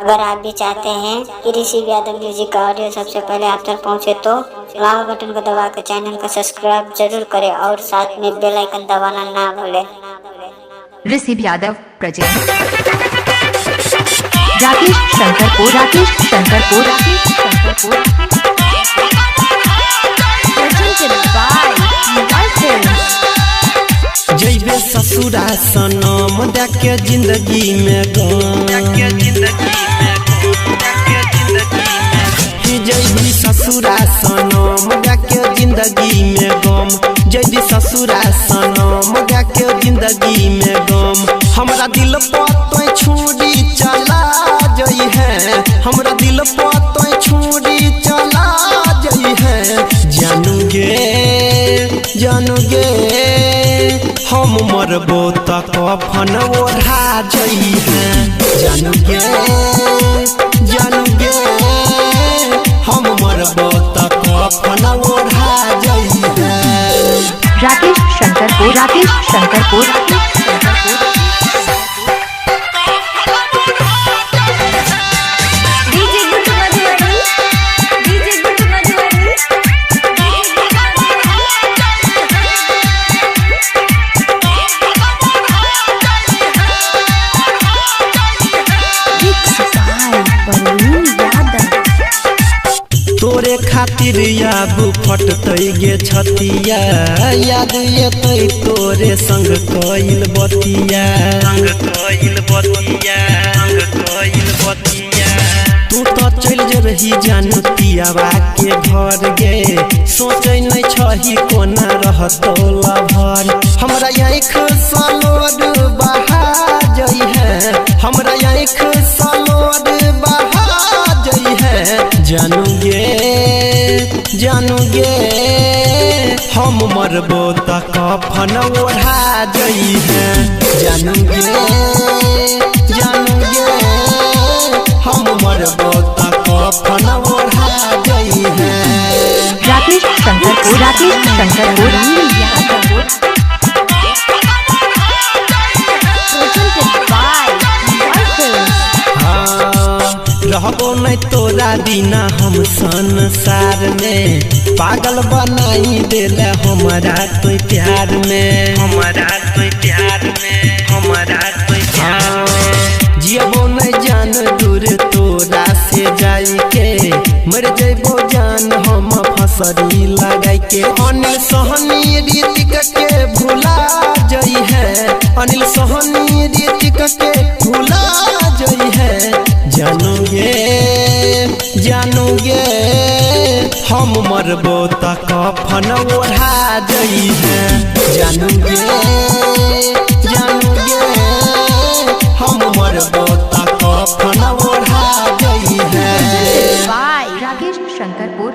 अगर आप भी चाहते हैं कि ऋषि यादव म्यूजिक का ऑडियो सबसे पहले आप तक पहुंचे तो लाल बटन को दबा के चैनल को सब्सक्राइब जरूर करें और साथ में बेल आइकन दबाना ना भूलें। ऋषि यादव प्रेजेंट राकेश शंकरपुर जैबे ससुरा सनम देखे जिंदगी में जैबी ससुरा सनम देखे जिंदगी में गम जैबी ससुरा सनम देखे जिंदगी में गम हमरा दिल पर तो छुरी चला जई है हमरा दिल पर तो छुरी चला जई है जानू गे हम मरबो त कफन ओढ़ा जई है जानू गे हम मरबो त कफन ओढ़ा जई है। राकेश शंकरपुर तोरे खातिर याब फटतै गे छतिया याद एतै तोरे संग कइल बतिया तू तो चल जबही जानू पियावा के घर गे सोचै नै छही कोना रहतौ लभर हमरा आँख सलोर बहा जई है हमरा आँख सलोर बहा जई है जानू गे हम मरबो त कफन ओढ़ा जई है जानू गे हम मरबो त कफन ओढ़ा जई है। राकेश शंकरपुर रहबो नहीं तोरा बिना हम संसार में पागल बनाई देला हमारा तो प्यार में जियबो नहीं जान दूर तोरा से जाई के मर जइबो जान हम फसरी लगाई के अनिल सोहनी रीतिक के भुला जई है अनिल सोहनी रीतिक के भुला जई है जानू गे हम मरबो त कफन ओढ़ा जई है जानू गे हम मरबो त कफन ओढ़ा जई है। राकेश शंकरपुर।